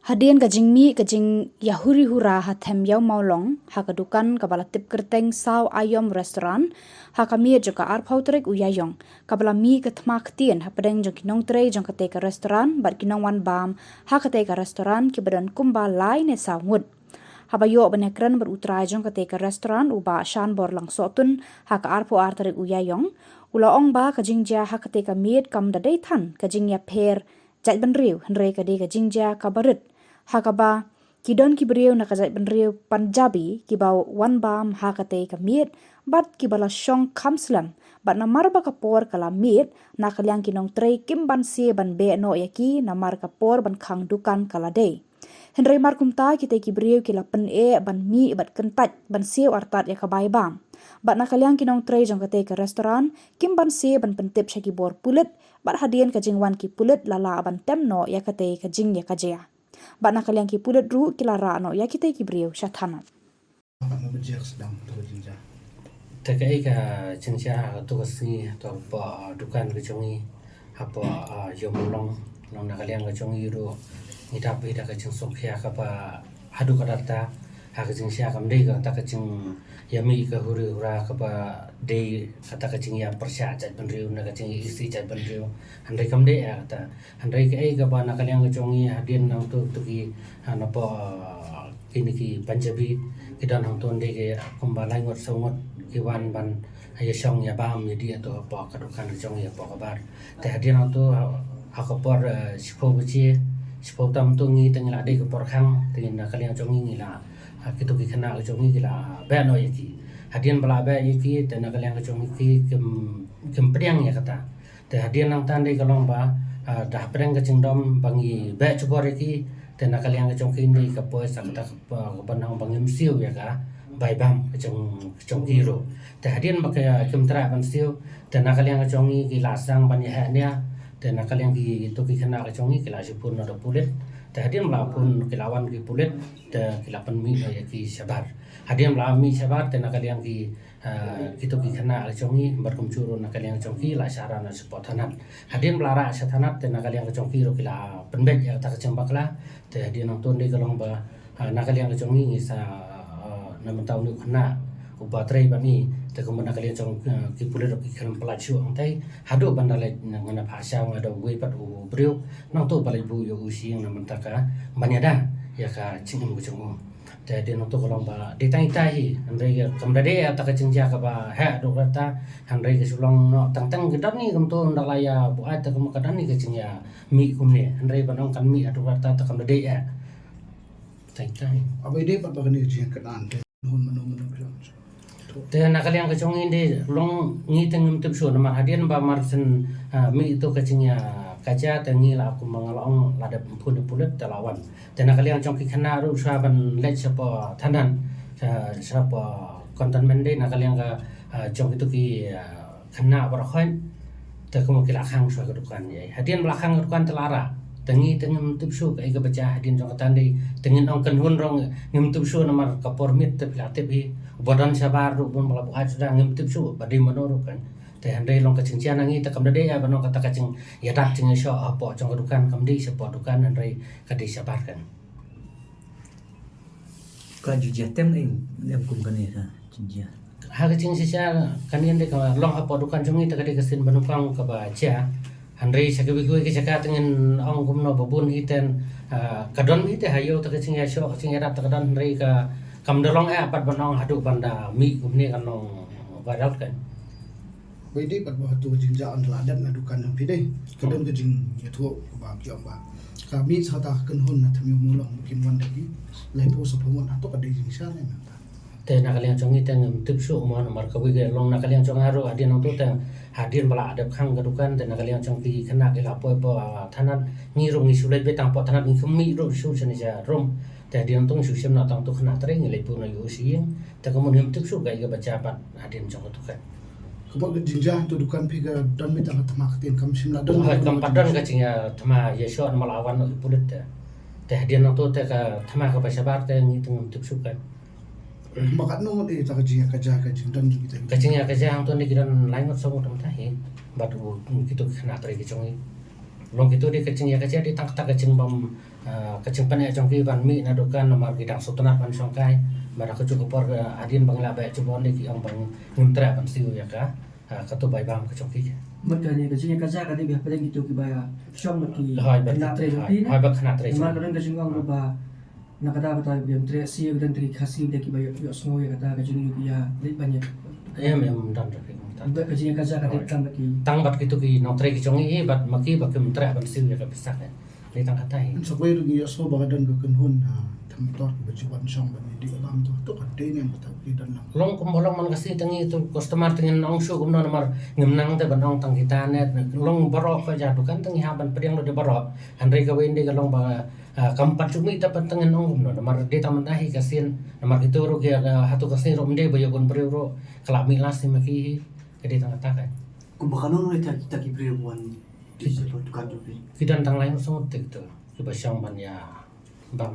Hadian kajing mi kajing yahuri hura hathem yaw maulong hakadukan kabala tip kerteng saw ayom restoran hakami joka arpau trek uyayong kabala mi ketma ketien hapadeng jong kinong tre jong kate ka restoran bat kinong wan bam hakate ka restoran kibadan kumba lai ne sawud habayo benekran berutrai jong kate ka restoran uba shan bor lang sotun haka arpo artrek uyayong ula ong ba kajing ja hakate ka miet kam dadai than kajing ya per jat benriu henre kade kajing ja kabarit hakaba kidon kibriu na kazait benriu Punjabi kibau wan bam hakate kamiet bat kibala shong kamslam bat na marba kapor kala miet na kalyang kinong trei kimban sie ban be no yaki na mar kapor ban khang dukan kala day henry markumta kite kibriu kila pen ban mi bat kentat ban siu artat ya kabai bam bat na kalyang kinong trei jong kate ke restoran kimban sie ban pentip shaki bor pulit bat hadian kajing wan ki pulit lala ban tem no ya kate kajing ya kajea bat na kalian ki pulut ru kilara no ya kita ki brio syathana takai ka cengcia to kasi to pa dukan ke jongi apa yomlong long na kalian ke jongi ru ngidap ida ka ceng sokhya ka pa hadu ka data ha ka cengcia kam dei ka ta ka ceng yami ka huri hura ka pa dei kata ka ceng ya persya jat benriu na ka ceng isi jat benriu handai kam dei ya kata handai ka ai ka pa na kalian ke jongi hadin nang tu ki na pa kini ki Punjabi kidan hang ton dei ke kumbalai ngot songot kiwan ban ya song ya bam ya dia to pa ka dukan jong ya pa ka bar te hadin hang tu akapor sipo buci sipo tam tu ngi tengila dei ka por khang tin na kalian jong ngi la kitu ki khana jong ngi la ba no yaki hadian bala ba yaki te na kalian jong ngi kem pedang ya kata te hadian nang tan dei ka long ba dah pedang ka cingdom bangi ba chubor yaki te na kalian jong ngi ni ka poe sa kata ka banang bangim siu ya ka bai bam trong hero te hadian maka kem tra ban siu te na kalian jong ngi ki la sang ban ya nia te na kalian ki to ki khana jong ngi ki la sipun no pulit te hadian melapun kilawan ki pulit te kilapan mi no ya ki sabar hadian melami sabar te na kalian ki kitu ki khana jongi barkum churu na kalian jongi la sara na spotanat hadian melara satanat te na kalian jongi ro kila penbet ya ta kecembakla te hadian nonton de kalong ba na kalian jongi ni sa na mentau ni khana ubatrei bani te kemudian kalian jong ki pulit ro ki khan pelacu angtai hadu bandale ngana phasa ngada we pat u brio nang to balai bu yo usiang na mentaka banyada ya ka cingum kucung te de no to kolong ba de tai tai andai ya kamdade ya ta ka cingja ka ba ha do rata andai ke sulong no tang tang gedap ni kum to ndak laya bu ai ta kum kadan ni ke cingya mi kum ne andai banong kan mi adu rata ta kamdade ya tai tai abai de pat bagani jing kadan de non mano te na kalian ke jongi de long ngi tengum tip so na hadian ba marsen mi itu ke cingya kaja tengi la aku mengalong lada pun pulut telawan dan kalian jongki kena ru saban let siapa tanan siapa konten mende nak kalian ka jong itu ki kena berkhain te kamu kila khang so kedukan ya hadian belakang kedukan telara tengi tengim tupsu ka iga baca hadian jong tandai tengin ong kenhun rong ngim tupsu namar kapor mit te pilatip hi bodan sabar ru pun balabu sudah ngim tupsu badi manoru kan te handai long kacing cian nangi te kamdade ya banong kata kacing ya dak cing syo apa jong kedukan kamdi sepo dukan handai kadi sabar kan ka juja tem em kum kan ya cinja ha kacing sisa kanian de ka long apa dukan jongi te kadi kesin banupang ka baca handai sakawi ke saka tengen ong kumno babun hiten kadon mi te hayo te kacing ya syo kacing ya dak te kadon handai ka kamdolong apat banong hadu banda mi kumni kan long viral kan Wede pat bah tu jing jaan ladan na dukan yang pidai kadam ke jing ya tu ba kiam ba kami sata kan hon na thami mulong mungkin wan dagi lai po sa pamon ato ka jing sha na te na kalian jongi teng tip su mo na mar ka wi ge long na kalian jong haru adin nong tu teng hadin bala adap khang ka dukan te na kalian jong ki khana ke la po thanan ni rong ni sulai be tang po thanan ni khmi ro su chen ja rom te adin tong su sem na tang tu khana tre ngi lai pu na yu si te kamun him tip su ga ga baca pat adin jong tu kan Kebab ke jinjah tu dukan pi ke dan mi tang tamak tin kam simla dan kam padan ka cingya thama yesho malawan no pulit te hadian nong tu te ka thama ka sabar te ngi tung tip su kan makat no de ta jing ka ja ka jing dan kita kacingnya kacang hang tu ni kiran lain ngot somot tam tahi batu kitu khana tre ki chongi long itu di kecing ya kecil di tang tak kecing bam kecing panek jongki ban mi na dukan nomor gidang sutunat ban songkai bara ke cukup por adin bangla ba cubon di ang bang ngumtra ban siu ya ka katu bai bam ke jongki Makanya kecilnya kaza kan dia pada gitu kibaya syong maki hai ba kena tre joki hai ba khana tre Mar kadang kecil orang lupa nak kata apa tahu dia tre sih kadang tri kasih dia kibaya yo semua ya kata kecil juga ya banyak em dan Mbak kecilnya kaza kan dia maki tang bat gitu ki no tre ki jongi bat maki ba ngumtra ban siu ya ka bisa kan ni tang katai Sa kway rin iya so bagadan ka kanhon na tamtor ba jiwan siyang ba di alam to kadde ne ang katawidan lang. long kumbolong man kasi tangi itu customer tingin ong syu kumno nomor ngemnang te banong tang kita net long borok ka jadu kan tangi haban pedang lo de borok handre ka wende ka long ba kampat cumi ta pantengin ong kumno nomor de taman dahi kasin nomor itu ro ya hatu kasin ro mende ba yogon ro kelami lasi maki kedi tang kata Kumbakan nung kita kipriwan di sebuah tukang joki. kidan tang lain semut itu kibasyang ban ya bam